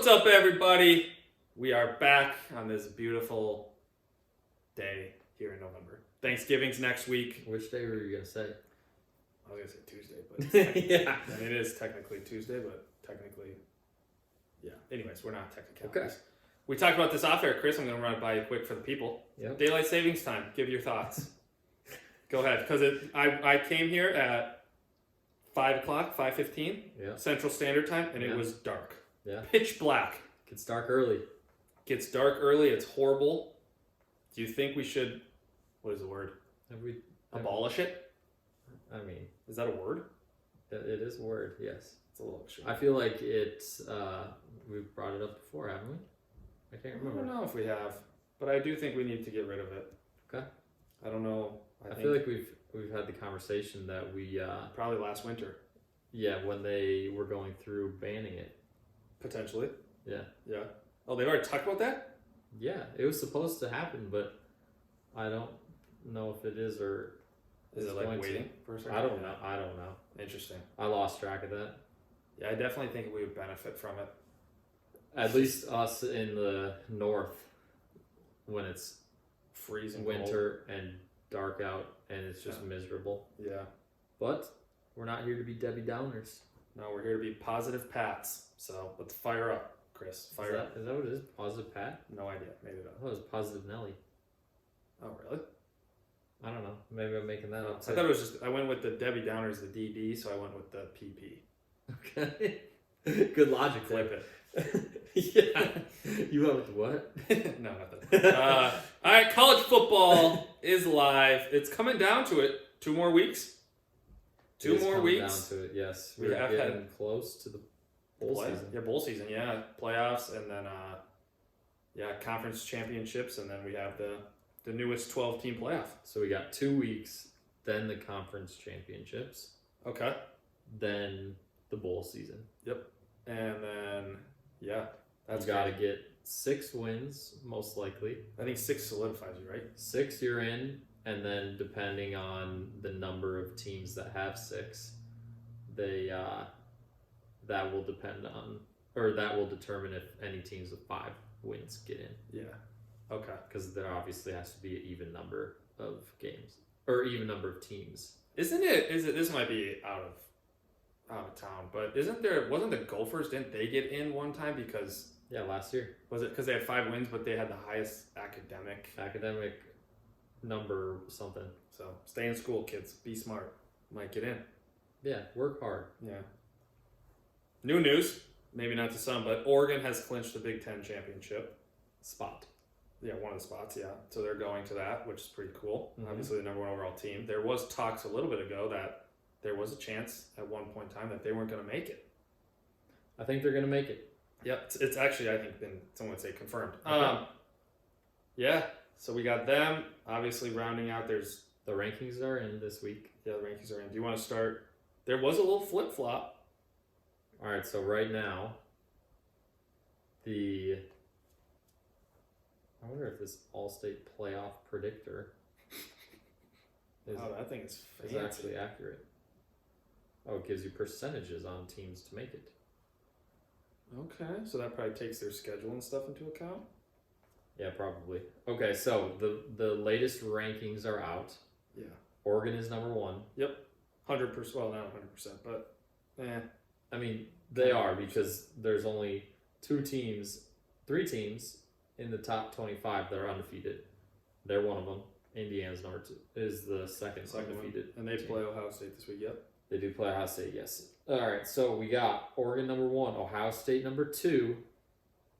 What's up, everybody? We are back on this beautiful day here in November. Thanksgiving's next week. Which day were you going to say? I was going to say Tuesday, but Yeah. I mean, it is technically Tuesday, but technically, yeah. Anyways, we're not technicalities. Okay. We talked about this off air, Chris. I'm going to run it by you quick for the people. Yep. Daylight savings time. Give your thoughts. Go ahead, because I came here at 5 o'clock, 5:15 Yeah. Central Standard Time, and Yeah. it was dark. Yeah. Pitch black. Gets dark early. Gets dark early. It's horrible. Do you think we should, what is the word? Abolish it? I mean, Is that a word? it is a word, yes. It's a little extreme. I feel like it's, we've brought it up before, haven't we? I can't I remember. don't know if we have, but I do think we need to get rid of it. Okay. I don't know. I feel like we've had the conversation that we, probably last winter, when they were going through banning it. potentially. Yeah. Yeah. Oh, they've already talked about that? Yeah, it was supposed to happen, but I don't know if it is or Is it like waiting for a second? I don't know. Interesting. I lost track of that. Yeah, I definitely think we would benefit from it. At least us in the north, when it's Freezing winter and dark out and it's just miserable. cold. Yeah. But we're not here to be Debbie Downers. No, we're here to be positive Pats. So let's fire up, Chris. Fire up. Is that what it is? Positive Pat? No idea. Made it I up. thought it was Positive Nelly. Oh, really? I don't know. Maybe I'm making that up. I thought it was just, I went with the Debbie Downers, the DD, so I went with the PP. Okay. Good logic. Flip it. Yeah. You went with what? No, nothing. All right, college football is live. It's coming down to it. 2 more weeks. It is more coming weeks. Down to it, yes. We We're have getting had close to the bowl season. Yeah, bowl season. Yeah, playoffs, and then conference championships, and then we have the newest 12-team playoff. So we got 2 weeks, then the conference championships, Okay. then the bowl season. Yep. And then That's got to get 6 wins, most likely. I think 6 solidifies you, right? 6 you're in, and then depending on the number of teams that have 6, they that will depend on, or that will determine if any teams with 5 wins get in. Yeah. Okay. Because there obviously has to be an even number of games or even number of teams. Isn't it? This might be out of town, but wasn't the Gophers? Didn't they get in one time because? Yeah, last year. Was it because they had 5 wins, but they had the highest academic number something. So stay in school, kids. Be smart. Might get in. Yeah, work hard. Yeah. New news, maybe not to some, but Oregon has clinched the Big Ten championship spot. Yeah, one of the spots, yeah. So they're going to that, which is pretty cool. Mm-hmm. Obviously the number 1 overall team. There was talks a little bit ago that there was a chance at one point in time that they weren't going to make it. I think they're going to make it. Yep, it's actually, I think, been, someone would say, confirmed. Okay. Yeah, so we got them. Obviously, rounding out, there's... The rankings are in this week. Yeah, the rankings are in. Do you want to start? There was a little flip-flop. All right, so right now, I wonder if this All-State Playoff predictor is That thing is fancy. actually accurate. Oh, it gives you percentages on teams to make it. Okay, so that probably takes their schedule and stuff into account. Yeah, probably. Okay, so the latest rankings are out. Yeah. Oregon is number 1. 100%. Well, not 100%, but I mean, they are because there's only 3 teams in the top 25 that are undefeated. They're one of them. Indiana's number 2 is the second undefeated. And they play Ohio State this week. Yep. They do play Ohio State, yes. All right, so we got Oregon number 1, Ohio State number 2,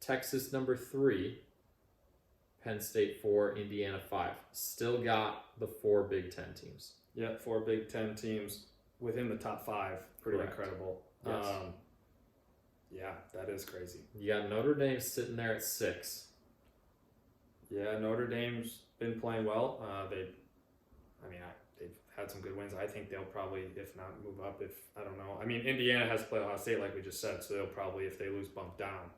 Texas number 3, Penn State 4, Indiana 5. Still got the 4 Big Ten teams. Yeah, 4 Big Ten teams within the top 5. Pretty Correct. incredible. Yes. Yeah, that is crazy. You got Notre Dame sitting there at 6. Yeah, Notre Dame's been playing well. They've had some good wins. I think they'll probably, if not move up, I don't know. I mean, Indiana has to play Ohio State like we just said, so they'll probably, if they lose, bump down.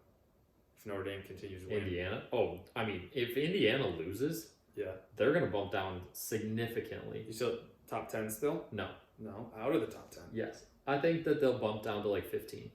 If Notre Dame continues to win. Indiana? Oh, I mean, if Indiana loses, they're going to bump down significantly. You still top 10 still? No. No, out of the top 10. Yes. I think that they'll bump down to like 15.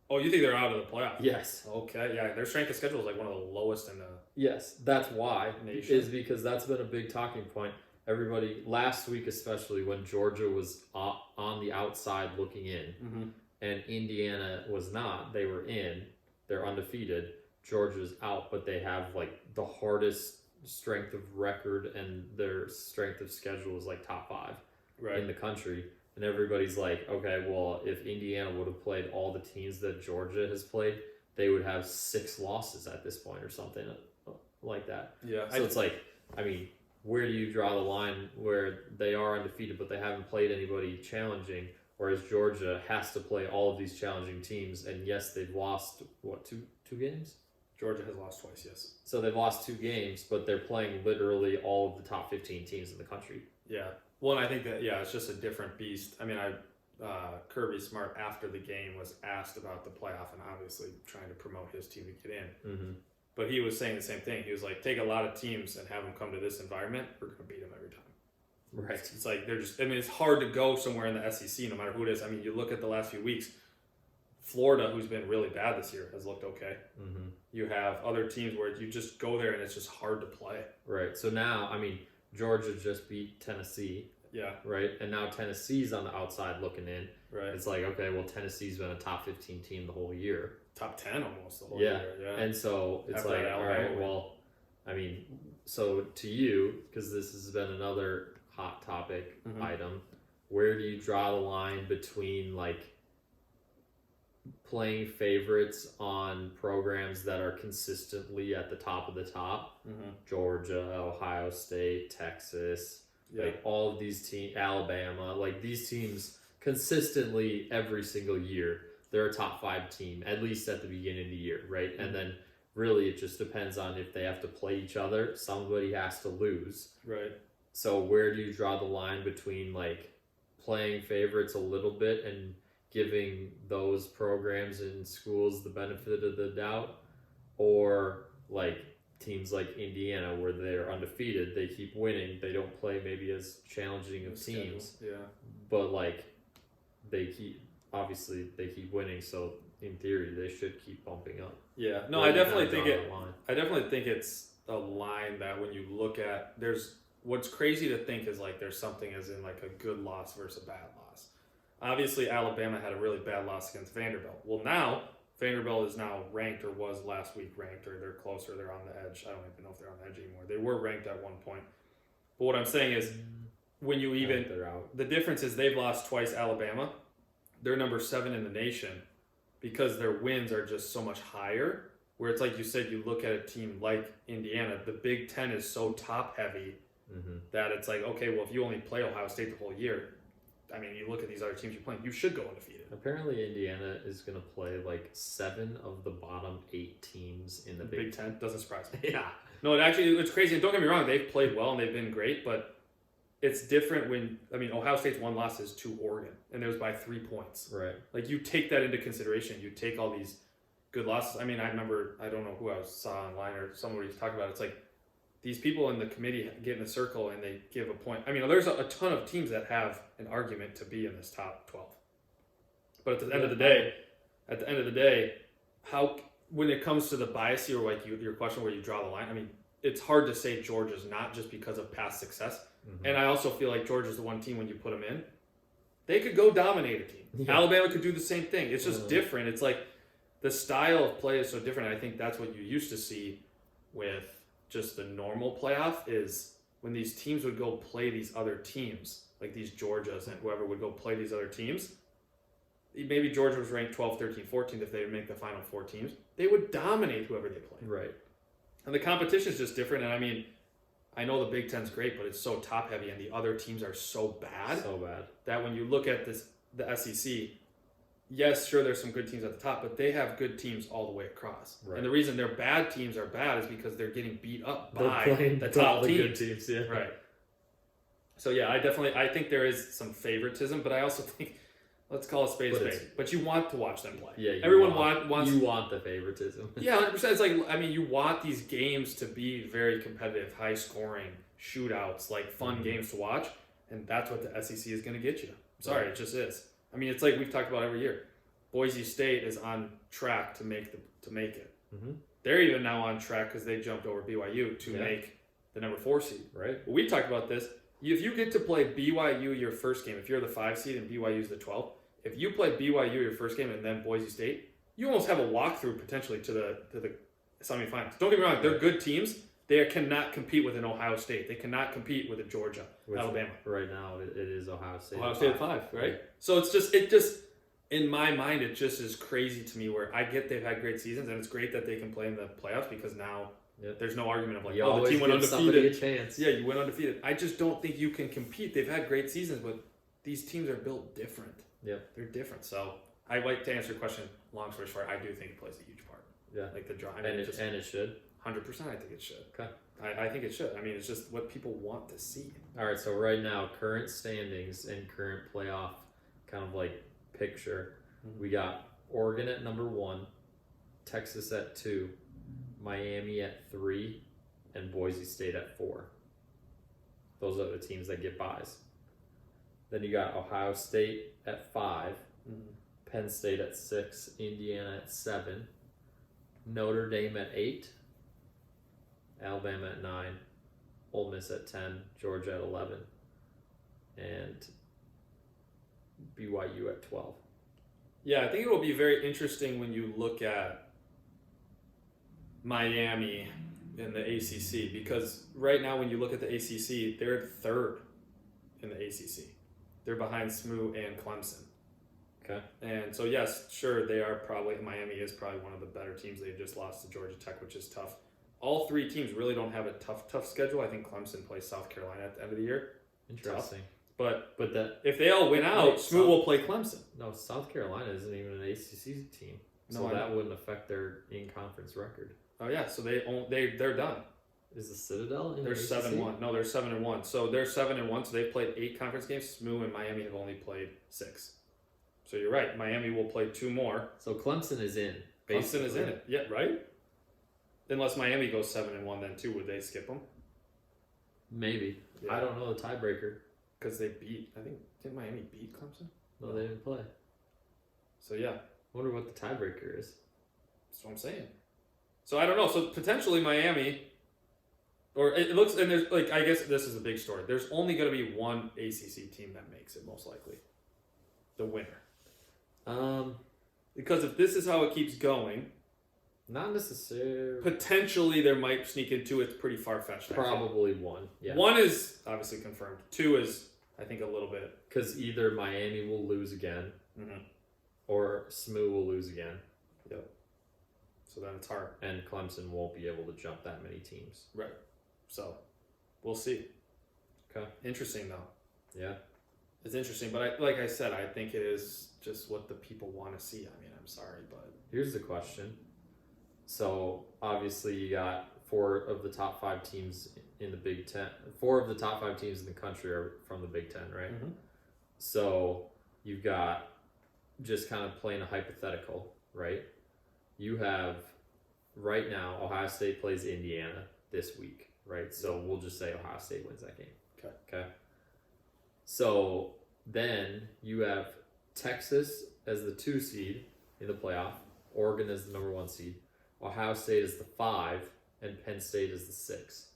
Oh, you think they're out of the playoff? Yes. Okay, yeah, their strength of schedule is like one of the lowest in the Yes, that's why. nation. Is because that's been a big talking point. Everybody, last week especially, when Georgia was on the outside looking in, Mm-hmm. and Indiana was not, they were in, they're undefeated. Georgia's out, but they have like the hardest strength of record, and their strength of schedule is like top 5 Right. in the country. And everybody's like, okay, well, if Indiana would have played all the teams that Georgia has played, they would have 6 losses at this point or something like that. Yeah. So it's like, I mean, where do you draw the line where they are undefeated, but they haven't played anybody challenging, whereas Georgia has to play all of these challenging teams, and yes, they've lost, what, two games? Georgia has lost twice, yes. So they've lost 2 games, but they're playing literally all of the top 15 teams in the country. Yeah. Well, and I think that, yeah, it's just a different beast. I mean, Kirby Smart, after the game, was asked about the playoff and obviously trying to promote his team to get in. Mm-hmm. But he was saying the same thing. He was like, take a lot of teams and have them come to this environment. We're going to beat them every time. Right. It's like they're just, I mean, it's hard to go somewhere in the SEC no matter who it is. I mean, you look at the last few weeks, Florida, who's been really bad this year, has looked okay. Mm-hmm. You have other teams where you just go there and it's just hard to play. Right. So now, I mean, Georgia just beat Tennessee. Yeah. Right. And now Tennessee's on the outside looking in. Right. It's like, okay, well, Tennessee's been a top 15 team the whole year. Top 10 almost the whole Yeah. year. Yeah. And so it's After like, that all Alabama right, win. well, I mean, so to you, because this has been another hot topic Mhm. item, where do you draw the line between like playing favorites on programs that are consistently at the top of the top? Mm-hmm. Georgia, Ohio State, Texas, Yeah. like all of these teams, Alabama, like these teams consistently every single year, they're a top 5 team, at least at the beginning of the year, right? Mm-hmm. And then really it just depends on if they have to play each other, somebody has to lose. Right. So where do you draw the line between like playing favorites a little bit and giving those programs and schools the benefit of the doubt, or like teams like Indiana where they're undefeated, they keep winning, they don't play maybe as challenging of teams, Yeah. but like they keep winning, so in theory they should keep bumping up. Yeah. No, Where I do you definitely kinda think draw it. that line? I definitely think it's a line that when you look at, there's what's crazy to think is like there's something as in like a good loss versus a bad loss. Obviously, Alabama had a really bad loss against Vanderbilt. Well, now Vanderbilt is now ranked, or was last week ranked, or they're closer. They're on the edge. I don't even know if they're on the edge anymore. They were ranked at one point. But what I'm saying is, when you even they're out. the difference is they've lost twice. Alabama, they're number 7 in the nation because their wins are just so much higher. Where it's like you said, you look at a team like Indiana, the Big Ten is so top heavy Mm-hmm. that it's like, okay, well, if you only play Ohio State the whole year, I mean, you look at these other teams you're playing, you should go undefeated. Apparently, Indiana is going to play like 7 of the bottom 8 teams in the Big Ten doesn't surprise me. Yeah. No, it's crazy. And don't get me wrong, they've played well and they've been great, but it's different when, I mean, Ohio State's one loss is to Oregon, and it was by 3 points. Right. Like, you take that into consideration. You take all these good losses. I mean, I remember, I don't know who I saw online or somebody was talking about it. It's like these people in the committee get in a circle and they give a point. I mean, there's a ton of teams that have an argument to be in this top 12. But at the end of the day, how, when it comes to the bias here, like your question where you draw the line, I mean, it's hard to say Georgia's not just because of past success. Mm-hmm. And I also feel like Georgia's the one team when you put them in, they could go dominate a team. Yeah. Alabama could do the same thing. It's just different. It's like the style of play is so different. I think that's what you used to see with just the normal playoff is when these teams would go play these other teams, like these Georgias and whoever would go play these other teams. Maybe Georgia was ranked 12, 13, 14 if they would make the final 4 teams. They would dominate whoever they play. Right. And the competition is just different. And I mean, I know the Big Ten's great, but it's so top heavy and the other teams are so bad. So bad. That when you look at the SEC, yes, sure, there's some good teams at the top, but they have good teams all the way across. Right. And the reason their bad teams are bad is because they're getting beat up They're by playing the all top the teams. good teams. Yeah. Right. So yeah, I think there is some favoritism, but I also think, let's call a spade a spade. But you want to watch them play. Yeah. Everyone wants. You want the favoritism. Yeah, 100%. It's like, I mean, you want these games to be very competitive, high scoring, shootouts, like fun games to watch, and that's what the SEC is going to get you. Sorry, It just is. I mean, it's like we've talked about every year. Boise State is on track to make it. Mm-hmm. They're even now on track because they jumped over BYU to make the number 4 seed. Right. We talked about this. If you get to play BYU your first game, if you're the 5 seed and BYU's the 12, if you play BYU your first game and then Boise State, you almost have a walkthrough potentially to the semifinals. Don't get me wrong, they're good teams. They cannot compete with an Ohio State. They cannot compete with a Georgia, Alabama. Right now, it is Ohio State. Ohio State at 5, right? Yeah. So it just in my mind, it just is crazy to me. Where I get they've had great seasons, and it's great that they can play in the playoffs because now there's no argument of like, you oh, the team went undefeated. A chance. Yeah, you went undefeated. I just don't think you can compete. They've had great seasons, but these teams are built different. Yep. They're different. So I like to answer your question. Long story short, I do think it plays a huge part. Yeah. Like the draw. I And, mean, it should. 100%. I think it should. Okay. I think it should. I mean, it's just what people want to see. All right. So right now, current standings and current playoff kind of like picture. Mm-hmm. We got Oregon at number 1, Texas at 2, Miami at 3, and Boise State at 4. Those are the teams that get buys. Then you got Ohio State at 5, Penn State at 6, Indiana at 7, Notre Dame at 8, Alabama at 9, Ole Miss at 10, Georgia at 11, and BYU at 12. Yeah, I think it will be very interesting when you look at Miami in the ACC because right now when you look at the ACC, they're 3rd in the ACC. They're behind SMU and Clemson. Okay. And so yes, sure, Miami is probably one of the better teams. They just lost to Georgia Tech, which is tough. All 3 teams really don't have a tough schedule. I think Clemson plays South Carolina at the end of the year. Interesting. Tough. But that if they all win out, SMU will play Clemson. No, South Carolina isn't even an ACC team, so No, that wouldn't affect their in-conference record. Oh yeah, so they're done. Is the Citadel in They're the 7-1. No, they're 7-1. So they're 7-1. So they've played 8 conference games. SMU and Miami have only played 6. So you're right. Miami will play 2 more. So Clemson is in. Clemson is in it. Yeah, right. Unless Miami goes 7-1, then too, would they skip them? Maybe. Yeah. I don't know the tiebreaker. Because they didn't Miami beat Clemson? No, they didn't play. So yeah. Wonder what the tiebreaker is. That's what I'm saying. So I don't know. So potentially Miami, or it looks, and there's like, I guess this is a big story. There's only going to be one ACC team that makes it, most likely. The winner. Because if this is how it keeps going, not necessarily. Potentially there might sneak in 2. It's pretty far-fetched. Probably 1. Yeah. 1 is obviously confirmed. 2 is, I think, a little bit. Because either Miami will lose again, or SMU will lose again. Yep. So then it's hard. And Clemson won't be able to jump that many teams. Right. So, we'll see. Okay. Interesting, though. Yeah. It's interesting, but like I said, I think it is just what the people want to see. I mean, I'm sorry, but... Here's the question. So, obviously, you got 4 of the top 5 teams in the Big Ten. 4 of the top 5 teams in the country are from the Big Ten, right? Mm-hmm. So, you've got, just kind of playing a hypothetical, right? You have, right now, Ohio State plays Indiana this week, right? So, we'll just say Ohio State wins that game. Okay. So, then you have Texas as the 2 seed in the playoff, Oregon as the number 1 seed, Ohio State is the 5, and Penn State is the 6.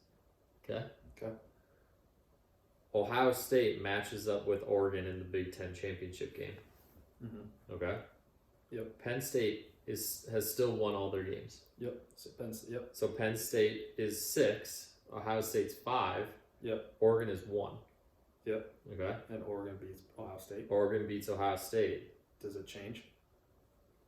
Okay? Okay. Ohio State matches up with Oregon in the Big Ten championship game. Mm-hmm. Okay? Yep. Penn State has still won all their games. Yep. So Penn State is 6, Ohio State's 5, Yep. Oregon is 1. Yep. Okay? And Oregon beats Ohio State. Oregon beats Ohio State. Does it change?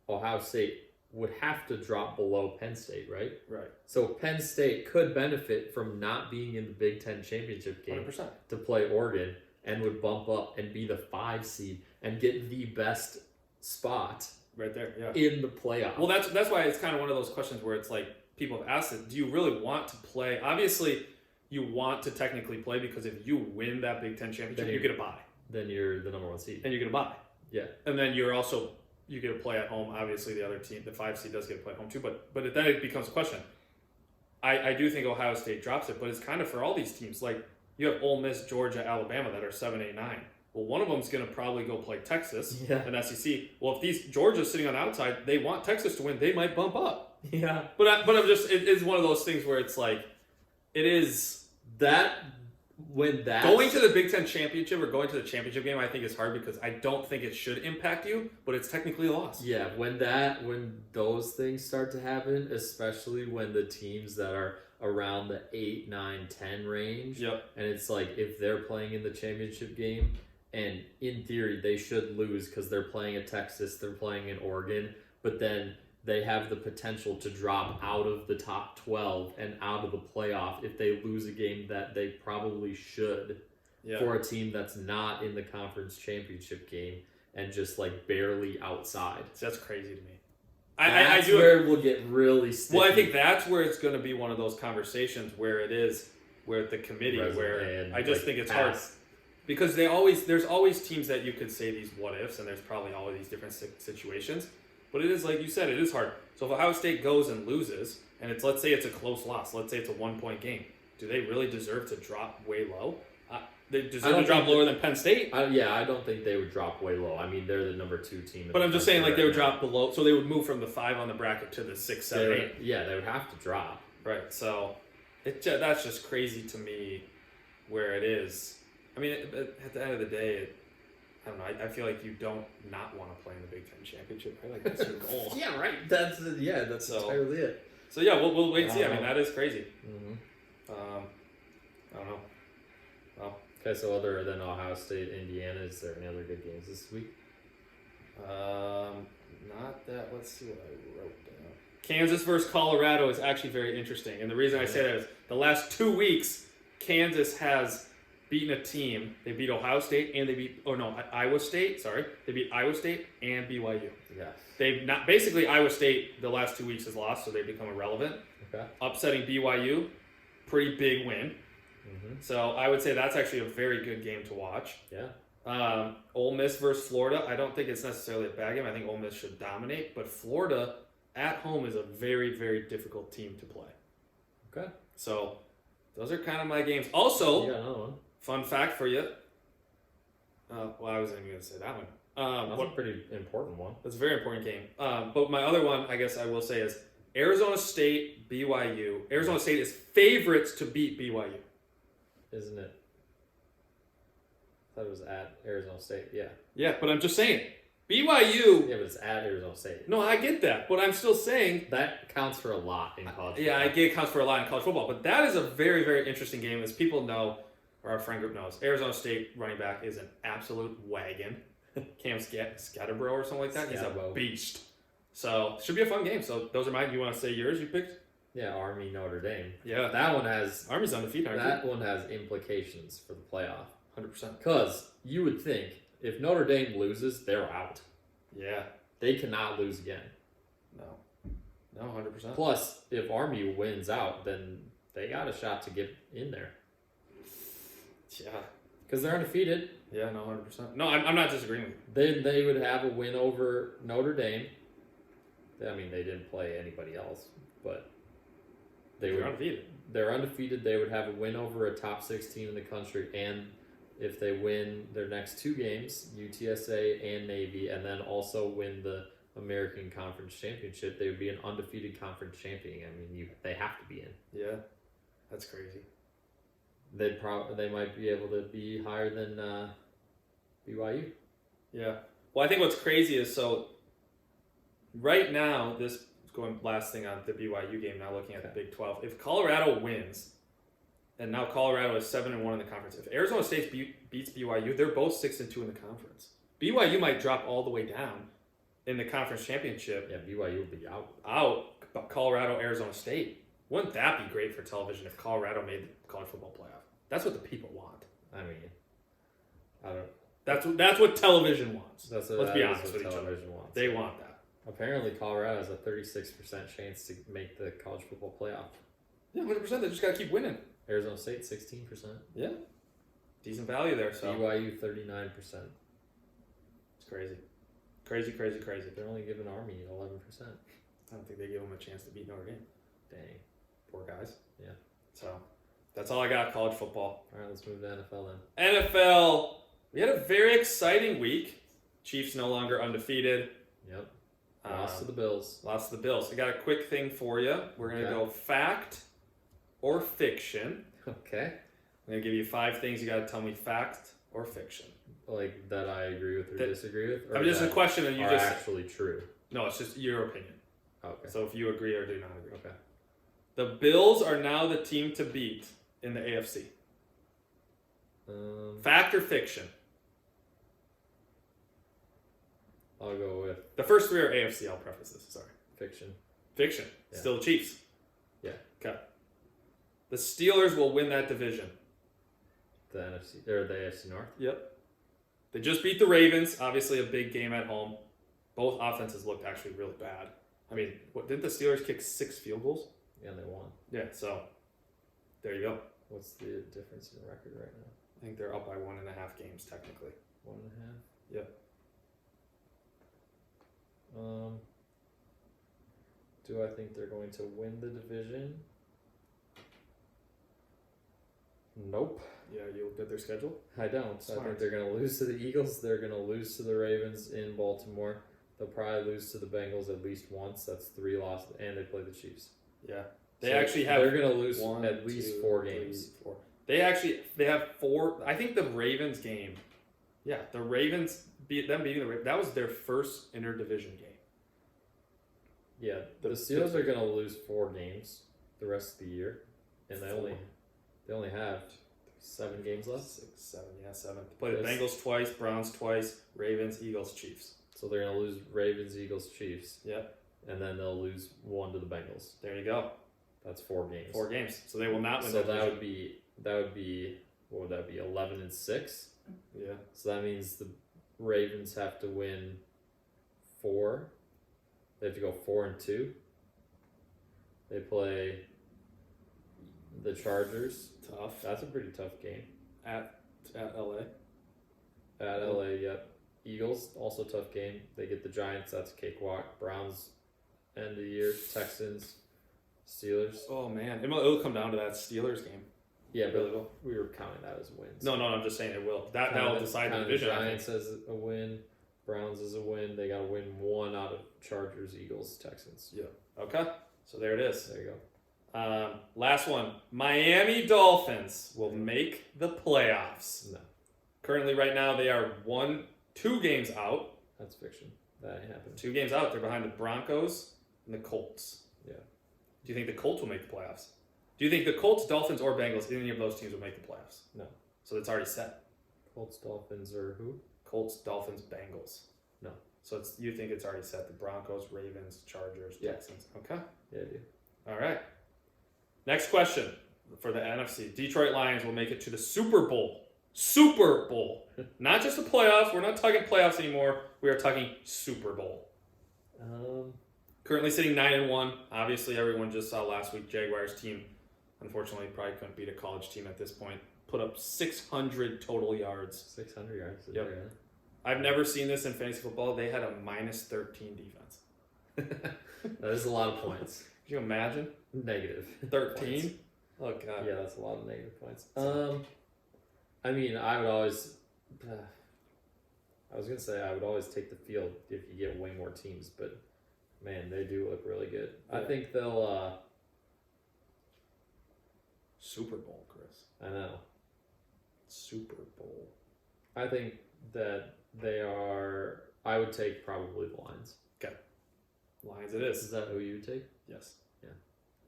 Ohio State would have to drop below Penn State, right? Right. So Penn State could benefit from not being in the Big Ten championship game 100%. to play Oregon and would bump up and be the 5 seed and get the best spot Right there, yeah. in the playoff. Well, that's why it's kind of one of those questions where it's like people have asked it, do you really want to play? Obviously, you want to technically play because if you win that Big Ten championship, you get a bye. Then you're the number 1 seed. And you get a bye. Yeah. And then you get a play at home. Obviously, the other team, the 5 seed, does get a play at home too. But then it becomes a question. I do think Ohio State drops it, but it's kind of for all these teams. Like, you have Ole Miss, Georgia, Alabama that are 7, 8, 9. Well, one of them's going to probably go play Texas Yeah. and SEC. Well, if Georgia's sitting on the outside, they want Texas to win. They might bump up. Yeah. But I'm just, it is one of those things where it's like, it is That when that going to the Big Ten championship or going to the championship game. I think is hard because I don't think it should impact you, but it's technically a loss. Yeah, when those things start to happen, especially when the teams that are around the 8, 9, 10 range, Yep. and it's like if they're playing in the championship game, and in theory they should lose because they're playing at Texas, they're playing in Oregon, but then they have the potential to drop out of the top 12 and out of the playoff if they lose a game that they probably should Yeah. for a team that's not in the conference championship game and just like barely outside. That's crazy to me. That's I do. where it will get really sticky. Well, I think that's where it's going to be one of those conversations where it is where the committee Resume where and, I just like, think it's pass. hard because there's always teams that you could say these what ifs and there's probably all of these different situations, but it is like you said, it is hard. So if Ohio State goes and loses and let's say it's a close loss, let's say it's a 1-point game, do they really deserve to drop way low? They deserve to drop lower than Penn State. I don't think they would drop way low. I mean, they're the number 2 team. But I'm just saying, like, they would drop. drop below, so they would move from the 5 on the bracket to the 6, 7, 8. Yeah, they would have to drop. Right, so that's just crazy to me where it is. I mean, at the end of the day, I don't know, I feel like you don't not want to play in the Big Ten championship. I like that's your goal. Yeah, right. That's entirely it. So yeah, we'll wait and see. I mean, that is crazy. Mm-hmm. I don't know. Well, Okay, so other than Ohio State, Indiana, is there any other good games this week? not that. Let's see what I wrote down. Kansas versus Colorado is actually very interesting, and the reason I say that is the last 2 weeks, Kansas has beaten a team. They beat Ohio State and Iowa State. Sorry, they beat Iowa State and BYU. Yeah. They've not basically Iowa State the last 2 weeks has lost, so they've become irrelevant. Okay. Upsetting BYU, pretty big win. Mm-hmm. So I would say that's actually a very good game to watch. Yeah. Ole Miss versus Florida. I don't think it's necessarily a bad game. I think Ole Miss should dominate, but Florida at home is a very, very difficult team to play. Okay. So those are kind of my games. Also, You got another one. fun fact for you. Well, I wasn't even going to say that one. That's a pretty important one. That's a very important game. But my other one, I guess I will say, is Arizona State, BYU. Arizona State is favorites to beat BYU. Isn't it? I thought it was at Arizona State. Yeah. Yeah, but I'm just saying. BYU. Yeah, but it's at Arizona State. No, I get that. But I'm still saying. That counts for a lot in college Yeah, I football. get it counts for a lot in college football. But that is a very, very interesting game. As people know, or our friend group knows, Arizona State running back is an absolute wagon. Cam Scatterborough or something like that. He's a Scatterbo. beast. So, should be a fun game. So, those are mine. You want to say yours you picked? Yeah, Army, Notre Dame. Yeah. That one has Army's undefeated, aren't that one has implications for the playoff. you? 100%. Because you would think if Notre Dame loses, they're out. Yeah. They cannot lose again. No, 100%. Plus, if Army wins out, then they got a shot to get in there. Yeah. Because they're undefeated. Yeah, no, 100%. No, I'm not disagreeing with you. Then they would have a win over Notre Dame. I mean, they didn't play anybody else, but They're undefeated. They're undefeated. They would have a win over a top 6 team in the country, and if they win their next 2 games, UTSA and Navy, and then also win the American Conference Championship, they would be an undefeated conference champion. I mean, they have to be in. Yeah. That's crazy. They might be able to be higher than BYU. Yeah. Well, I think what's crazy is right now, this is going last thing on the BYU game, now looking at the Big 12. If Colorado wins, and now Colorado is 7-1 in the conference, if Arizona State beats BYU, they're both 6-2 in the conference. BYU might drop all the way down in the conference championship. Yeah, BYU will be out. But Colorado, Arizona State. Wouldn't that be great for television if Colorado made the college football playoff? That's what the people want. I mean, I don't. That's what television wants. Let's be honest with each other. television wants. They want that. Apparently, Colorado has a 36% chance to make the college football playoff. Yeah, 100%. They just got to keep winning. Arizona State 16%. Yeah. Decent value there. So BYU 39%. it's crazy. Crazy. They're only giving Army 11%. I don't think they give them a chance to beat Notre Dame. Dang. Poor guys. Yeah. So that's all I got. College football. All right, let's move to NFL then. NFL. We had a very exciting week. Chiefs no longer undefeated. Yep. Lost to the Bills. Lost to the Bills. I got a quick thing for you. We're going to go fact or fiction. Okay. I'm going to give you 5 things. You got to tell me fact or fiction. Like that I agree with or disagree with? Or I mean, just a question and you are just... actually true. No, it's just your opinion. Okay. So if you agree or do not agree. Okay. The Bills are now the team to beat in the AFC. Fact or fiction? I'll go with The first 3 are AFC, I'll preface this. Sorry. fiction. Fiction. Yeah. Still the Chiefs. Yeah. Okay. The Steelers will win that division. The NFC or the AFC North. Yep. They just beat the Ravens. Obviously, a big game at home. Both offenses looked actually really bad. I mean, didn't the Steelers kick 6 field goals? Yeah, and they won. Yeah, so there you go. What's the difference in record right now? I think they're up by 1.5 games, technically. 1.5? Yep. Do I think they're going to win the division? Nope. Yeah, you looked at their schedule? I don't. Smart. I think they're going to lose to the Eagles. They're going to lose to the Ravens in Baltimore. They'll probably lose to the Bengals at least once. That's 3 losses. And they play the Chiefs. Yeah. They actually have... They're going to lose 1, at least 2, 4 3, games. 4. They have 4... I think the Ravens game... Yeah, the Ravens... beating the Ravens... That was their first interdivision game. Yeah, the Steelers are going to lose 4 games the rest of the year. And they only have 7 games left. 6, 7, yeah, 7. They play the Bengals twice, Browns twice, Ravens, Eagles, Chiefs. So they're going to lose Ravens, Eagles, Chiefs. Yep. And then they'll lose 1 to the Bengals. There you go. That's 4 games. 4 games. So they will not win. So that that would be what would that be? 11-6. Yeah. So that means the Ravens have to win 4. They have to go 4-2. They play the Chargers. Tough. That's a pretty tough game. At LA. At LA, yep. Eagles, also tough game. They get the Giants, that's a cakewalk. Browns, end of the year. Texans, Steelers. Oh, man. It'll come down to that Steelers game. Yeah, It but really will. we were counting that as wins. No, I'm just saying it will. That'll decide the division. Giants as a win. Browns as a win. They got to win 1 out of Chargers, Eagles, Texans. Yeah. Okay. So there it is. There you go. Last one. Miami Dolphins will make the playoffs. No, Currently, right now, they are 2 games out. that's fiction. That ain't happening. 2 games out. They're behind the Broncos and the Colts. Yeah. Do you think the Colts will make the playoffs? Do you think the Colts, Dolphins, or Bengals, any of those teams will make the playoffs? No. So it's already set. Colts, Dolphins, or who? Colts, Dolphins, Bengals. No. So you think it's already set. The Broncos, Ravens, Chargers, Yeah. Texans. Okay. Yeah, dude. All right. Next question for the NFC. Detroit Lions will make it to the Super Bowl. Super Bowl. Not just the playoffs. We're not talking playoffs anymore. We are talking Super Bowl. Currently sitting 9-1. Obviously, everyone just saw last week Jaguars team, unfortunately, probably couldn't beat a college team at this point. Put up 600 total yards. 600 yards. Yep. I've never seen this in fantasy football. They had a -13 defense. That is a lot of points. Can you imagine? Negative. 13? Oh, God. Yeah, that's a lot of negative points. I mean, I would always... I was going to say I would always take the field if you get way more teams, but man, they do look really good. Yeah. I think they'll... Super Bowl, Chris. I know. Super Bowl. I think that they are... I would take probably the Lions. Okay. Lions it is. Is that who you would take? Yes. Yeah.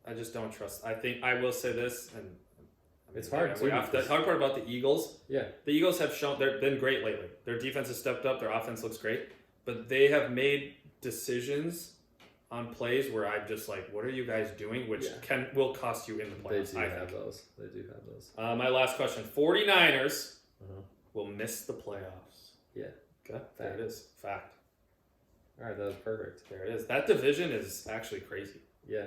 I just don't trust. I think I will say this, and I mean, It's hard too, The hard part about the Eagles, Yeah. the Eagles have shown they've been great lately. Their defense has stepped up. Their offense looks great, but they have made decisions on plays where I'm just like, what are you guys doing? Which will cost you in the playoffs. They do have those. They do have those. My last question: 49ers Uh-huh. will miss the playoffs. Yeah. Okay. There it is. Fact. All right, that was perfect. There it is. That division is actually crazy. Yeah.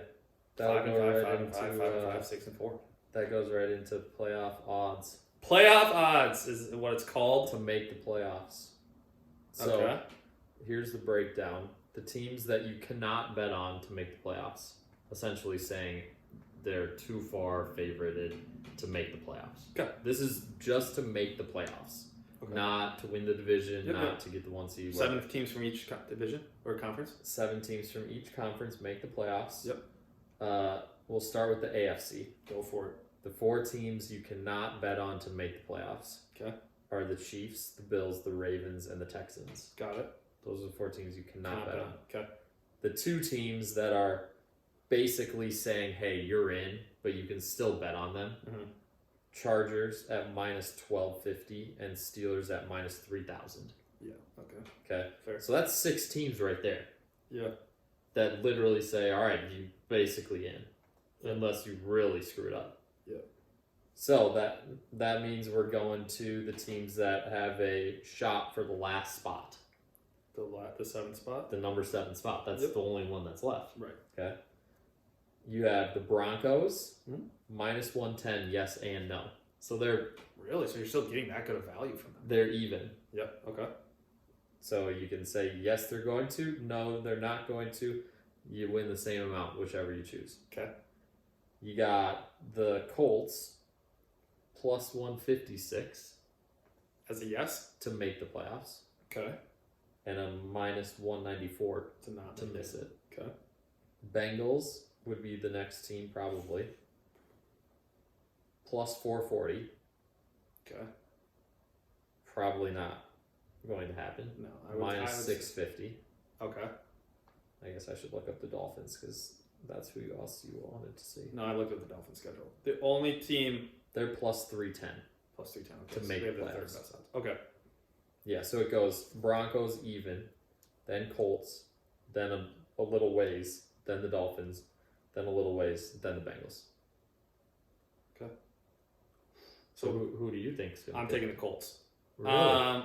5 and 5, 5 and 5, 5 into, and 5, 6 and 4. That goes right into playoff odds Playoff odds is what it's called. to make the playoffs. So Okay. here's the breakdown. The teams that you cannot bet on to make the playoffs, essentially saying they're too far favorited to make the playoffs. Okay. This is just to make the playoffs. Okay. Not to win the division, Yep, not yep. to get the 1 seed. 7 teams from each division or conference. 7 teams from each conference make the playoffs. Yep. We'll start with the AFC. Go for it. The 4 teams you cannot bet on to make the playoffs Okay. are the Chiefs, the Bills, the Ravens, and the Texans. Got it. Those are the 4 teams you cannot bet on. Okay. The 2 teams that are basically saying, hey, you're in, but you can still bet on them. Mm-hmm. Chargers at minus 1250 and Steelers at minus 3000. Yeah. Okay. Okay. Fair. So that's 6 teams right there Yeah. that literally say, all right, you basically in, unless you really screw it up. Yeah. So that means we're going to the teams that have a shot for the last spot, The 7th spot. the number 7 spot. That's Yep. the only one that's left. Right. Okay. You have the Broncos, Mhm. minus 110, yes and no. So they're Really? So you're still getting that good of value from them? they're even. Yep. Okay. So you can say yes, they're going to. No, they're not going to. You win the same amount, whichever you choose. Okay. You got the Colts, plus 156 As a yes. to make the playoffs, Okay. and a minus 194 To not to make miss it. Okay. Bengals would be the next team probably. Plus 440. Okay. Probably not going to happen. No. Minus I would 650. Okay. I guess I should look up the Dolphins because that's who else you wanted to see. No, I looked at the Dolphins schedule. The only team They're plus 310. plus 310. Okay. To so make they have the playoffs. third best odds. Okay. Yeah, so it goes Broncos even, then Colts, then a little ways, then the Dolphins, then a little ways, then the Bengals. So who do you think's going to I'm taking the Colts. Really?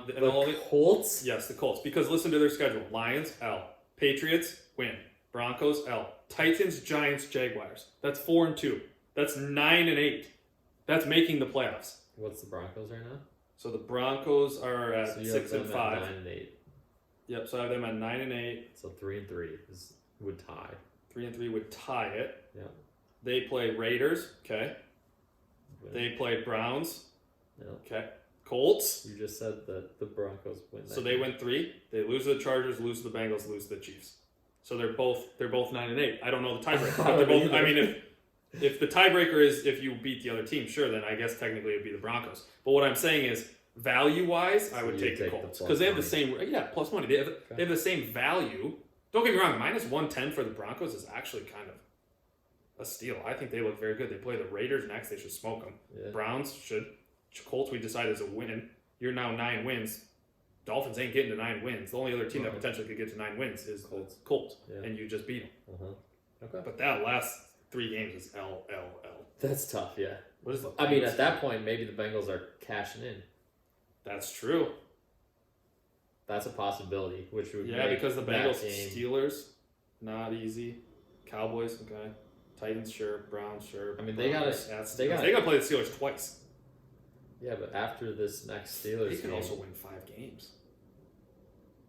The the only, Colts? yes, the Colts. Because listen to their schedule. Lions, L. Patriots, win. Broncos, L. Titans, Giants, Jaguars. That's 4-2. That's 9-8. That's making the playoffs. What's the Broncos right now? So the Broncos are at So you have 6 them and at 5. 9 and 8. Yep, so I have them at 9 and 8. So 3 and 3 would tie. 3 and 3 would tie it. Yeah. They play Raiders, okay. Win. They play Browns, Yeah. okay. Colts. You just said that the Broncos win. So that they game. win 3. They lose to the Chargers, lose to the Bengals, lose to the Chiefs. So they're both 9 and 8. I don't know the tiebreaker. But they're both. I mean, if the tiebreaker is if you beat the other team, sure, then I guess technically it'd be the Broncos. But what I'm saying is, value wise, I would you take the take the Colts plus because they have the money. same plus money. They have the same value. Don't get me wrong. minus 110 for the Broncos is actually kind of a steal. I think they look very good. They play the Raiders next. They should smoke them. Yeah. Browns should. Colts we decided is a win. You're now 9 wins. Dolphins ain't getting to 9 wins. The only other team that Right. potentially could get to 9 wins is Colts. Colts, Yeah. and you just beat them. Uh-huh. Okay. But that last 3 games is L. That's tough, yeah. What is the? I mean, at that point, maybe the Bengals are cashing in. That's true. That's a possibility, which would Yeah, make because the that Bengals, game. Steelers, not easy. Cowboys, okay. Titans, sure. Browns, sure. I mean, they gotta- Broncos, they gotta- they gotta play the Steelers twice. Yeah, but after this next They Steelers can game, also win 5 games.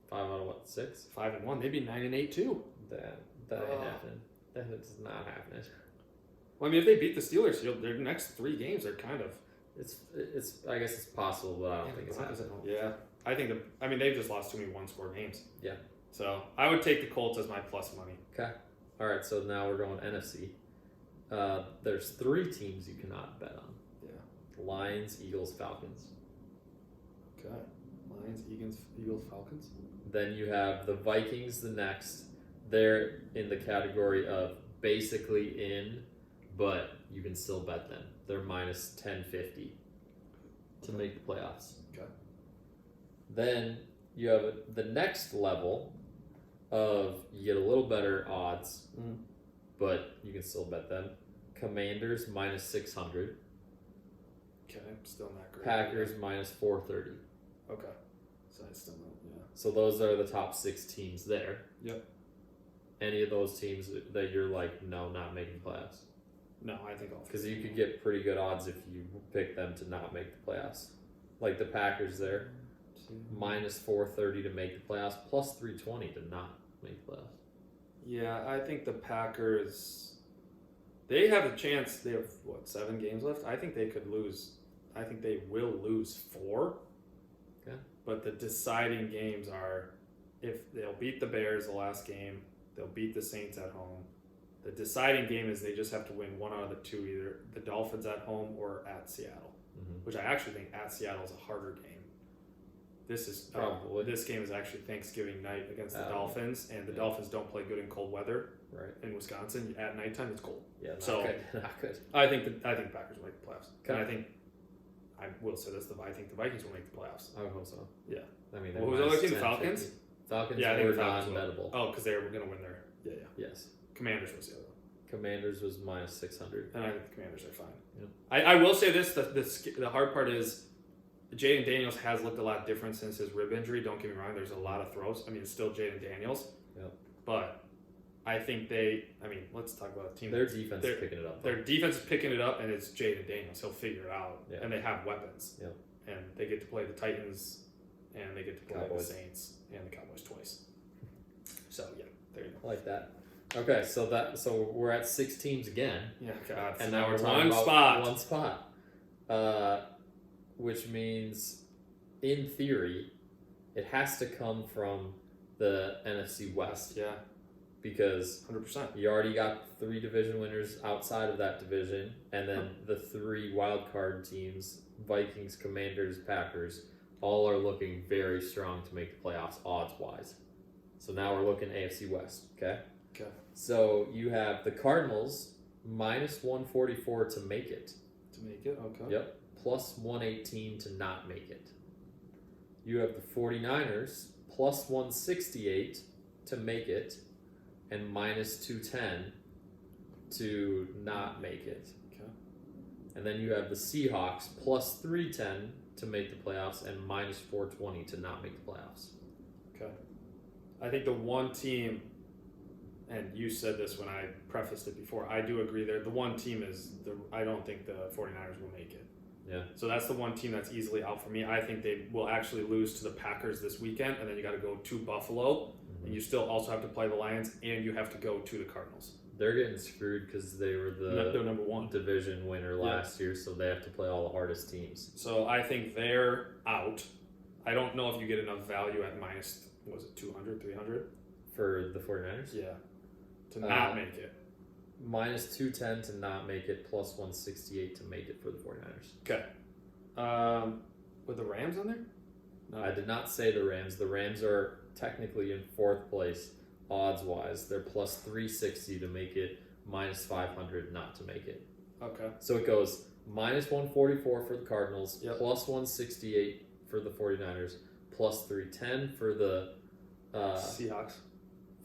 5 out of what, 6? 5 and 1. They'd be 9 and 8 too. That ain't happening. That is not happening. Well, I mean, if they beat the Steelers, their next 3 games are kind of. It's. I guess it's possible, but I don't think it's happening. Yeah, I think they've just lost too many 1-score games. Yeah. So I would take the Colts as my plus money. Okay. All right. So now we're going NFC. There's 3 teams you cannot bet on. Yeah. Lions, Eagles, Falcons. Okay. Lions, Eagles, Falcons. Then you have the Vikings. The next, they're in the category of basically in, but you can still bet them. They're minus 1050 to make the playoffs. Okay. Then you have the next level of you get a little better odds, but you can still bet them. Commanders minus 600. Okay, still not great. Packers minus 430. Okay. So I still not. Yeah. So those are the top 6 teams there. Yep. Any of those teams that you're like, no, not making playoffs. No, I think all. Because you could get pretty good odds if you pick them to not make the playoffs. Like the Packers there, minus 430 to make the playoffs, plus 320 to not make the playoffs. Yeah, I think the Packers. They have a chance. They have 7 games left. I think they could lose. I think they will lose 4. Okay. but the deciding games are if they'll beat the Bears the last game, they'll beat the Saints at home. The deciding game is they just have to win one out of the two, either the Dolphins at home or at Seattle, which I actually think at Seattle is a harder game. This is Probably. this game is actually Thanksgiving night against the Dolphins, and the Dolphins don't play good in cold weather. Right. In Wisconsin, at nighttime it's cold. Yeah. Not So- good. Not good. I think the Packers will make the playoffs, Okay. and I will say this: I think the Vikings will make the playoffs. I would hope so. Yeah. I mean, Well, who's the other team? The 10, Falcons? 50. Falcons Yeah, I think were the Falcons will. non-bettable. Oh, because they were going to win their Yes. Commanders was the other one, Commanders was minus 600. and I think the Commanders are fine. Yep. I will say this: the hard part is Jaden Daniels has looked a lot different since his rib injury. Don't get me wrong; there's a lot of throws. I mean, it's still Jaden Daniels. Yep. But I think let's talk about a team. Their defense is picking it up. Their defense is picking it up, and it's Jaden Daniels. He'll figure it out, Yeah. and they have weapons. Yep. And they get to play the Titans, and they get to play Cowboys. the Saints and the Cowboys twice. So yeah, there you go. I like that. Okay, so we're at 6 teams again, Yeah, God. and now we're talking one about spot. one spot, which means, in theory, it has to come from the NFC West Yeah, because 100%. you already got 3 division winners outside of that division, and then the 3 wild card teams, Vikings, Commanders, Packers, all are looking very strong to make the playoffs odds-wise. So now we're looking AFC West, okay? Okay. So you have the Cardinals minus 144 to make it. To make it, okay. Yep. Plus 118 to not make it. You have the 49ers plus 168 to make it and minus 210 to not make it. Okay. And then you have the Seahawks plus 310 to make the playoffs and minus 420 to not make the playoffs. Okay. I think the one team, and you said this when I prefaced it before, I do agree there. The one team I don't think the 49ers will make it. Yeah. So that's the one team that's easily out for me. I think they will actually lose to the Packers this weekend, and then you got to go to Buffalo, and you still also have to play the Lions, and you have to go to the Cardinals. They're getting screwed because they were They're number one. division winner last year, so they have to play all the hardest teams. So I think they're out. I don't know if you get enough value at minus, was it 200, 300? For the 49ers? Yeah. To not make it. Minus 210 to not make it, plus 168 to make it for the 49ers. Okay. With the Rams on there? No. I did not say the Rams. The Rams are technically in 4th place odds-wise. They're plus 360 to make it, minus 500 not to make it. Okay. So it goes minus 144 for the Cardinals, Yep. plus 168 for the 49ers, plus 310 for the Seahawks.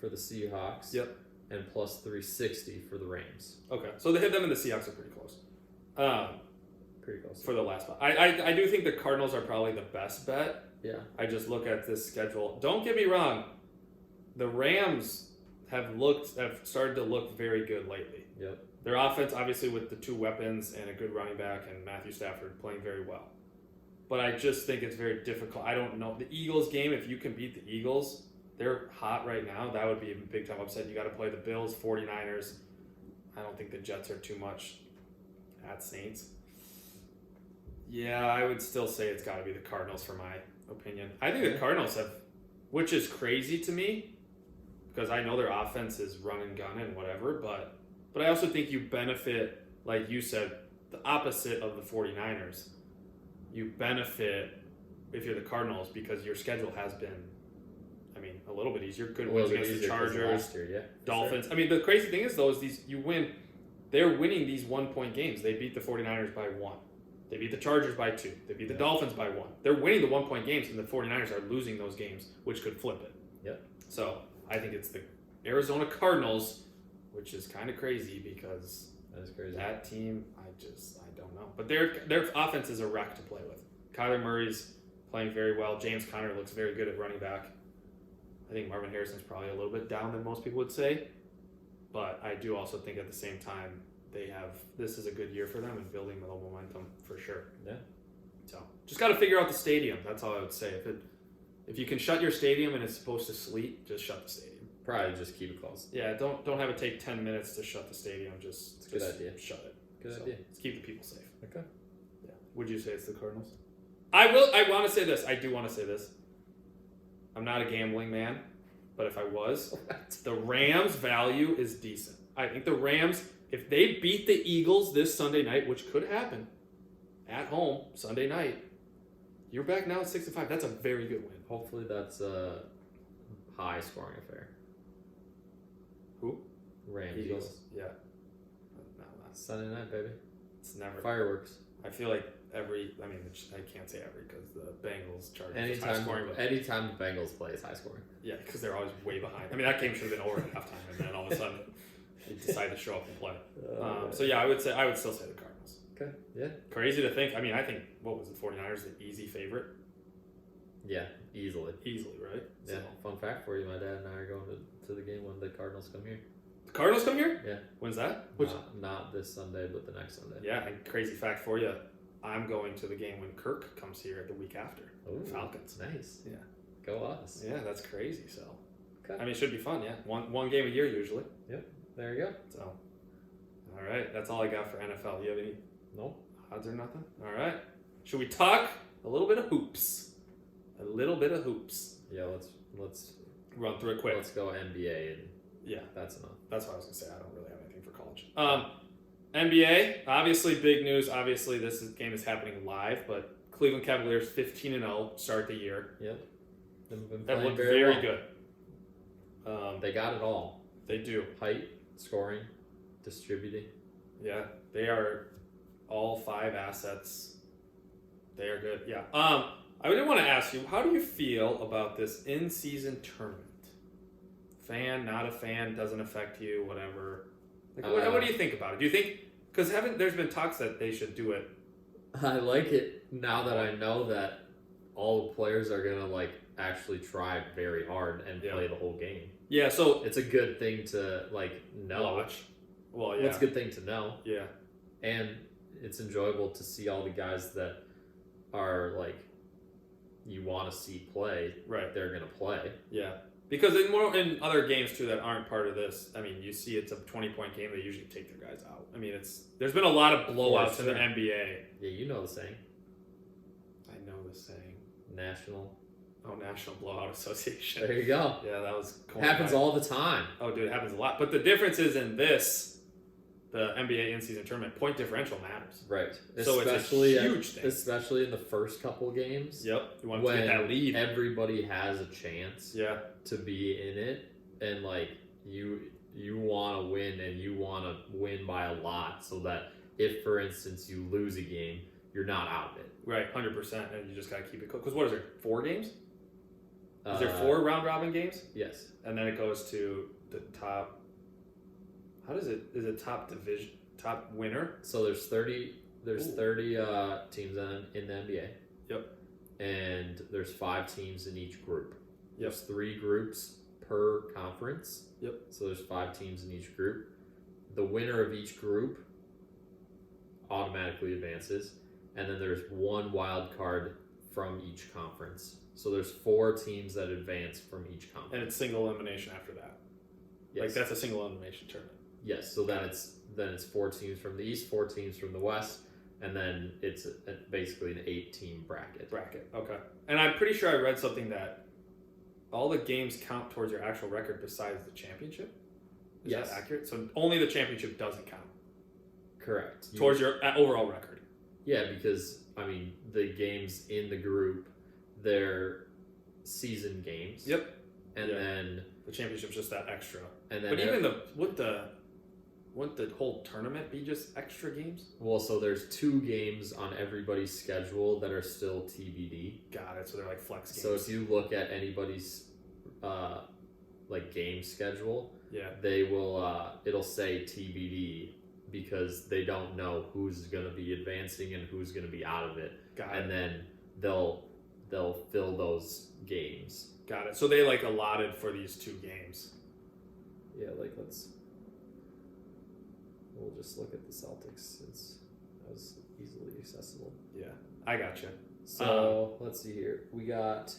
Seahawks. Yep. And plus 360 for the Rams. Okay. So they hit them and the Seahawks are pretty close. Pretty close. For the last spot. I do think the Cardinals are probably the best bet. Yeah. I just look at this schedule. Don't get me wrong. The Rams have started to look very good lately. Yep. Their offense, obviously, with the 2 weapons and a good running back and Matthew Stafford playing very well. But I just think it's very difficult. I don't know. The Eagles game, if you can beat the Eagles, they're hot right now. That would be a big time upset. You got to play the Bills, 49ers. I don't think the Jets are too much at Saints. Yeah, I would still say it's got to be the Cardinals for my opinion. I think the Cardinals have, which is crazy to me because I know their offense is run and gun and whatever, but I also think you benefit, like you said, the opposite of the 49ers. You benefit if you're the Cardinals because your schedule has been, a little bit easier. Good wins against the Chargers, last year, yeah, Dolphins. Sure. The crazy thing is, though, is you win. They're winning these 1-point games. They beat the 49ers by 1. They beat the Chargers by 2. They beat the Dolphins by 1. They're winning the 1-point games, and the 49ers are losing those games, which could flip it. Yep. So I think it's the Arizona Cardinals, which is kind of crazy because that is crazy. That team, I don't know. But their offense is a wreck to play with. Kyler Murray's playing very well. James Conner looks very good at running back. I think Marvin Harrison's probably a little bit down than most people would say. But I do also think at the same time, this is a good year for them and building the momentum for sure. Yeah. So just got to figure out the stadium. That's all I would say. If you can shut your stadium and it's supposed to sleet, just shut the stadium. Probably just keep it closed. Yeah, don't have it take 10 minutes to shut the stadium. It's a good idea. Shut it. Good idea. Let's keep the people safe. Okay. Yeah. Would you say it's the Cardinals? I want to say this. I do want to say this. I'm not a gambling man, but if I was, the Rams value is decent. I think the Rams, if they beat the Eagles this Sunday night, which could happen, at home Sunday night, you're back now at 6-5. That's a very good win. Hopefully that's a high scoring affair. Who? Rams. Eagles. Yeah. No, Sunday night, baby. it's never. Fireworks. I feel like I can't say every because the Bengals Chargers is high scoring. But Anytime the Bengals play is high scoring. yeah, because they're always way behind. I mean, that game should have been over at halftime, and then all of a sudden they decide to show up and play. So yeah, I would still say the Cardinals. Okay. Yeah. Crazy to think. I mean, I think what was the 49ers the easy favorite? Yeah, easily. Easily, right? Yeah. So, Fun fact for you: my dad and I are going to the game when the Cardinals come here. the Cardinals come here? Yeah. When's that? Not this Sunday, but the next Sunday. Yeah, and crazy fact for you, I'm going to the game when Kirk comes here the week after. Ooh, Falcons. Nice. Yeah. Go us. Yeah, that's crazy. So, Okay. I mean, it should be fun. Yeah, one game a year usually. There you go. So, all right, that's all I got for NFL. You have any Nope. odds or nothing? All right. Should we talk a little bit of hoops? A little bit of hoops. Yeah. Let's Run through it quick. Let's go NBA and Yeah, that's enough. that's what I was gonna say. I don't really have anything for college. NBA, obviously big news. Obviously, game is happening live, but Cleveland Cavaliers 15-0 start the year. Yep. They've been That playing looked very very well. good. They got it all. They do. Height, scoring, distributing. Yeah, they are all 5 assets. They are good. Yeah. I did want to ask you, how do you feel about this in-season tournament? Fan, not a fan, doesn't affect you, whatever. Like, what do you think about it? Do you think because there's been talks that they should do it? I like it now that I know that all the players are gonna actually try very hard and play the whole game. Yeah, so It's a good thing to know. watch. Well, yeah, Well, it's a good thing to know, yeah, and it's enjoyable to see all the guys that are you want to see play. right, They're gonna play. yeah. Because in other games too that aren't part of this, I mean, you see it's a 20-point game. They usually take their guys out. I mean, there's been a lot of blowouts in the NBA. Yeah, you know the saying. I know the saying. National. National Blowout Association. There you go. Yeah, that was coined Happens by- all the time. Oh, dude, it happens a lot. But the difference is in the NBA in-season tournament, point differential matters. Right. So Especially it's a huge thing. Especially in the first couple games. Yep. You want to When get that lead. everybody has a chance Yeah. to be in it, and you want to win, and you want to win by a lot, so that if, for instance, you lose a game, you're not out of it. Right, 100%. And you just got to keep it close. Because what is there, 4 games? Is there 4 4? round-robin games? Yes. And then it goes to the top. How does it? Is it top division, top winner? So there's 30. There's Ooh. 30 teams in the NBA. Yep. And there's 5 teams in each group. Yep. There's 3 groups per conference. Yep. So there's 5 teams in each group. The winner of each group automatically advances, and then there's 1 wild card from each conference. So there's 4 teams that advance from each conference. And it's single elimination after that. Yes. That's a single elimination tournament. Yes. So then it's 4 teams from the East, 4 teams from the West, and then it's basically an 8-team bracket. Okay. And I'm pretty sure I read something that all the games count towards your actual record besides the championship. Is Yes. that accurate? So only the championship doesn't count Correct. towards your overall record. Yeah, because the games in the group, they're season games. Yep. And Yeah. then The championship's just that extra. and then But even wouldn't the whole tournament be just extra games? so there's 2 games on everybody's schedule that are still TBD. Got it. So they're like flex games. So if you look at anybody's game schedule, yeah. they will it'll say TBD because they don't know who's going to be advancing and who's going to be out of it. Got And it. then they'll fill those games. Got it. So they allotted for these 2 games. Yeah, we'll just look at the Celtics since that was easily accessible. Yeah. I got you. So let's see here. We got.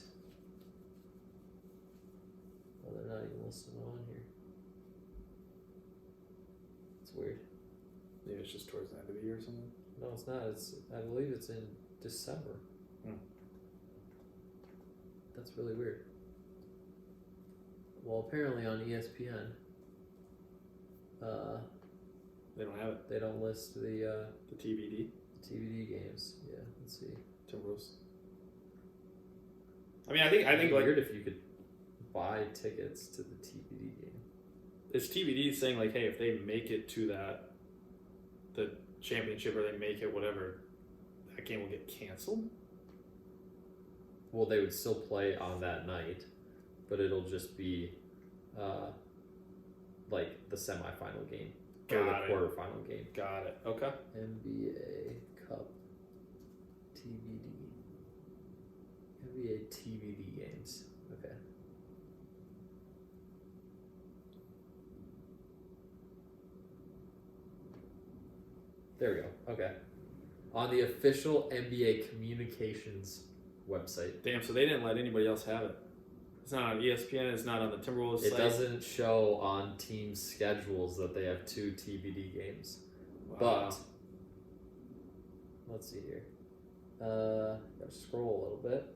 Oh, they're not even listed on here. It's weird. Maybe it's just towards the end of the year or something. No, it's not. I believe it's in December. Hmm. That's really weird. Well, apparently on ESPN, They don't have it. they don't list the The TBD. TBD games. Yeah, let's see. Timberwolves. I mean, I think It'd be like weird if you could buy tickets to the TBD game. it's TBD saying like, hey, if they make it to the championship or they make it whatever, that game will get canceled. Well, they would still play on that night, but it'll just be like the semifinal game or the quarterfinal game. Got it. Okay. NBA Cup TBD. NBA TBD games. Okay. There we go. Okay. On the official NBA communications website. Damn. So they didn't let anybody else have it. It's not on ESPN. It's not on the Timberwolves It site. doesn't show on team schedules that they have 2 TBD games. Wow. But let's see here. Gotta scroll a little bit.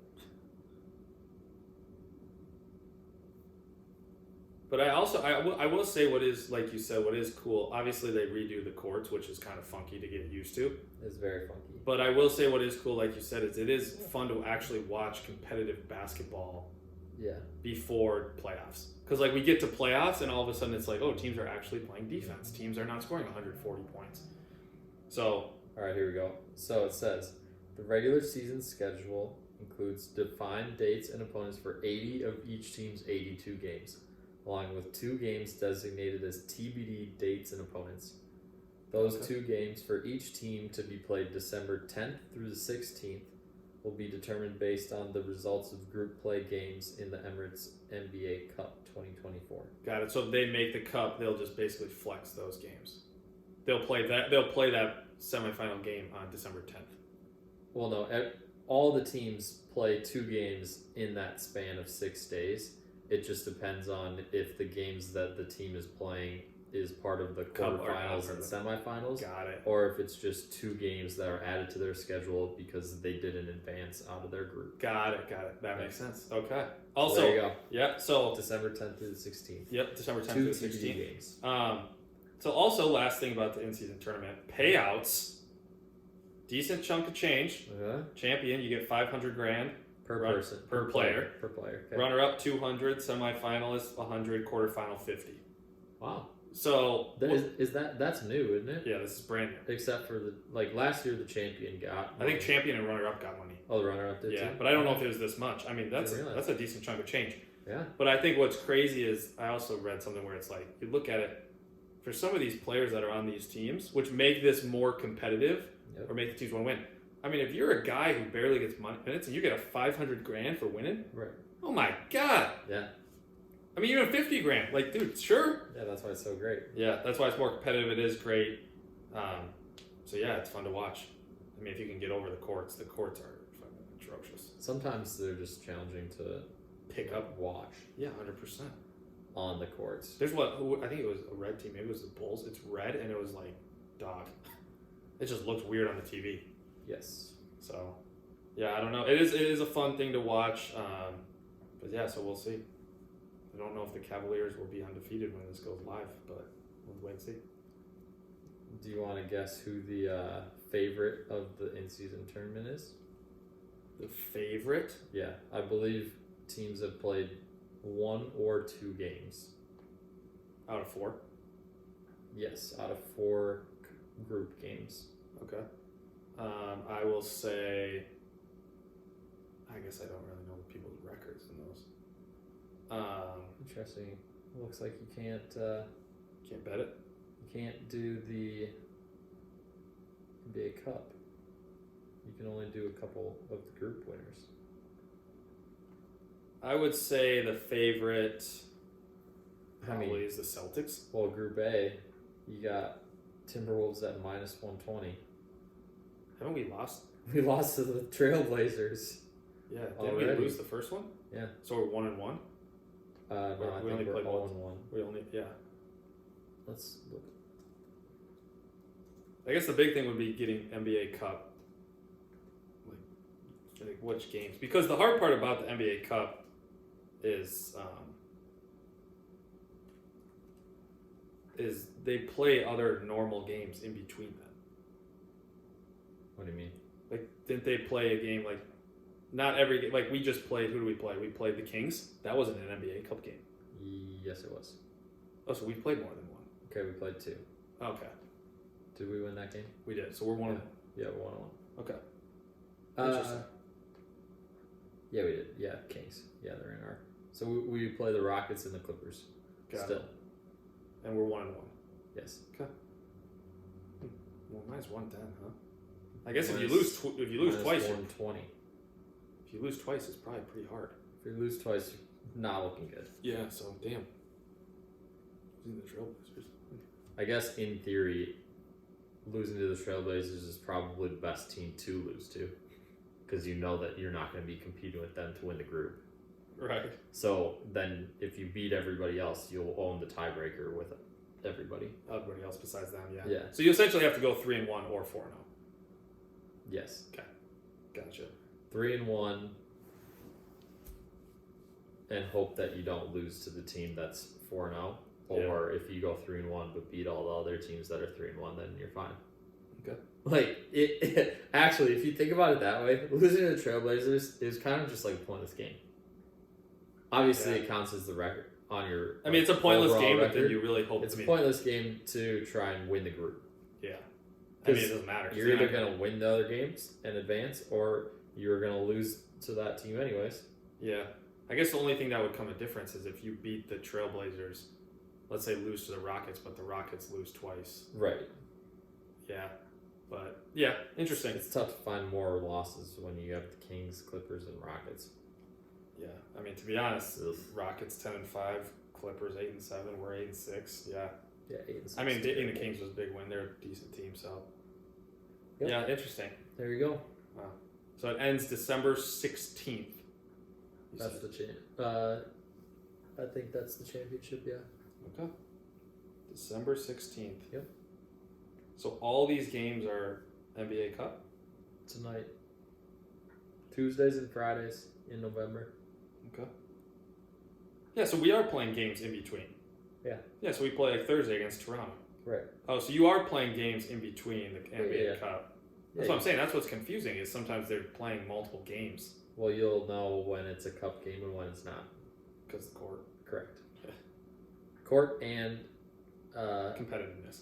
But I will say what is, like you said, what is cool. Obviously, they redo the courts, which is kind of funky to get used to. It's very funky. But I will say what is cool, like you said, is it is fun to actually watch competitive basketball. Yeah. Before playoffs, because like we get to playoffs and all of a sudden it's like, oh, teams are actually playing defense. Teams are not scoring 140 points. So all right, here we go. So it says the regular season schedule includes defined dates and opponents for 80 of each team's 82 games, along with 2 games designated as TBD dates and opponents. Those 2 games for each team to be played December 10th through the 16th will be determined based on the results of group play games in the Emirates NBA Cup 2024. got it. So if they make the cup, they'll just basically flex those games. They'll play that semifinal game on December 10th. Well, no, all the teams play 2 games in that span of 6 days. It just depends on if the games that the team is playing is part of the Cup or quarterfinals not. and semifinals, Got it. or if it's just 2 games that are added to their schedule because they did in advance out of their group. Got it. That makes sense. Okay. So Also, there you go. yeah. So December 10th through the 16th. yep, December 10th 2 to the TBD 16th. games. So also last thing about the in season tournament payouts. Decent chunk of change. Champion, you get $500,000 Per person. per player. Per player. Okay. Runner up 200, semifinalist 100, quarterfinal 50. Wow. So That's new, isn't it? yeah, this is brand new. Except for last year the champion got. I think champion and runner up got money. Oh, the runner up did Yeah, too? but I don't know if it was this much. I mean, that's Didn't realize. a decent chunk of change. Yeah. But I think what's crazy is I also read something where it's like you look at it for some of these players that are on these teams, which make this more competitive Yep. or make the teams want to win. I mean, if you're a guy who barely gets minutes and you get a $500,000 for winning, Right. oh my god! Yeah. I mean, even $50,000, like, dude, sure. Yeah, that's why it's so great. Yeah, that's why it's more competitive. It is great. So yeah, it's fun to watch. I mean, if you can get over the courts are fucking atrocious. Sometimes they're just challenging to Pick up. watch Yeah, 100%. on the courts. There's I think it was a red team. Maybe it was the Bulls. It's red and it was like dog. It just looked weird on the TV. Yes. So yeah, I don't know. It is a fun thing to watch. But yeah, so we'll see. I don't know if the Cavaliers will be undefeated when this goes live, but we'll wait and see. Do you want to guess who the favorite of the in-season tournament is? The favorite? Yeah, I believe teams have played 1 or 2 games. Out of 4? Yes, out of 4 group games. Okay. I will say. I guess I don't really know the people's records in those. Interesting. Looks like you can't Can't bet it. you can't do the NBA Cup. You can only do a couple of the group winners. I would say the favorite I mean- probably is the Celtics. Well, Group A, you got Timberwolves at minus 120. Haven't we lost? We lost to the Trailblazers. Yeah. Didn't we Already. lose the first one? Yeah. So we're 1-1. No, I We think only we're played 0-1. We only Let's look. I guess the big thing would be getting NBA Cup. Like which games? Because the hard part about the NBA Cup is is they play other normal games in between them. What do you mean? Like, didn't they play a game like? Not every game. Like, we just played. Who do we play? We played the Kings. That wasn't an NBA Cup game. Yes, it was. Oh, so we played more than one. Okay, we played 2. Okay, Did we win that game? we did. So we're one. Yeah, 1-1. Okay. Interesting. Yeah, we did. Yeah, Kings. Yeah, they're in our. So we play the Rockets and the Clippers. Got Still. it. And we're 1-1. Yes. Well, mine's 1-10, huh? I guess if you Mine's- lose twice, 120. if you lose twice, it's probably pretty hard. If you lose twice, you're not looking good. Yeah. So damn. Losing the Trailblazers. I guess in theory, losing to the Trailblazers is probably the best team to lose to, because you know that you're not going to be competing with them to win the group. Right. So then, if you beat everybody else, you'll own the tiebreaker with everybody. Everybody else besides them, yeah. Yeah. So you essentially have to go 3-1 or 4-0. Yes. Gotcha. 3-1, and hope that you don't lose to the team that's 4-0. Or if you go 3-1 but beat all the other teams that are 3-1, then you're fine. Okay. Like it actually, if you think about it that way, losing to the Trailblazers is kind of just like a pointless game. Obviously, it counts as the record on your. I mean, it's a pointless overall game, but record. then you really hope. It's a pointless game to try and win the group. Yeah. I mean, it doesn't matter. You're either going to win the other games and advance, or you're going to lose to that team anyways. Yeah. I guess the only thing that would come a difference is if you beat the Trailblazers, let's say lose to the Rockets, but the Rockets lose twice. Right. Yeah. But, yeah, interesting. It's tough to find more losses when you have the Kings, Clippers, and Rockets. Yeah. I mean, to be honest, Ugh. Rockets 10-5, Clippers 8-7, we're 8-6. Yeah. Yeah, 8-6. I mean, beating the Kings was a big win. They're a decent team, so. Yep. Yeah, interesting. There you go. Wow. So it ends December 16th. you That's said. the champ. I think that's the championship. Yeah. Okay. December 16th. Yep. So all these games are NBA Cup? Tonight. Tuesdays and Fridays in November. Okay. Yeah, so we are playing games in between. Yeah. Yeah, so we play like Thursday against Toronto. Right. Oh, so you are playing games in between the NBA Yeah. Cup. That's what I'm saying. That's what's confusing is sometimes they're playing multiple games. Well, you'll know when it's a cup game and when it's not. Because of the court. Correct. Yeah. Court and Competitiveness.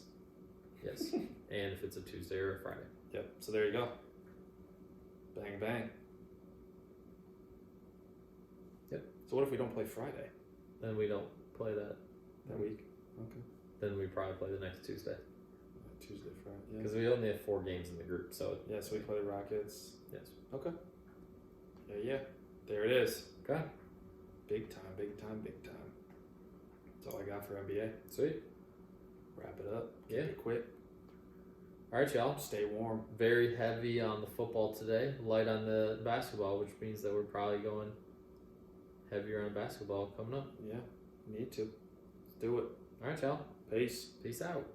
yes, and if it's a Tuesday or a Friday. Yep. So there you go. Bang, bang. Yep. So what if we don't play Friday Then we don't play that. that week? Okay. Then we probably play the next Tuesday Tuesday, Friday. Yeah. because we only have 4 games in the group. So Yeah, so we play the Rockets. yes. Okay. Yeah. There it is. Okay. Big time, big time, big time. That's all I got for NBA. Sweet. Wrap it up. Yeah. Keep it quick. All right, y'all. Stay warm. Very heavy on the football today, light on the basketball, which means that we're probably going heavier on basketball coming up. Yeah. Need to. Let's do it. All right, y'all. Peace. Peace out.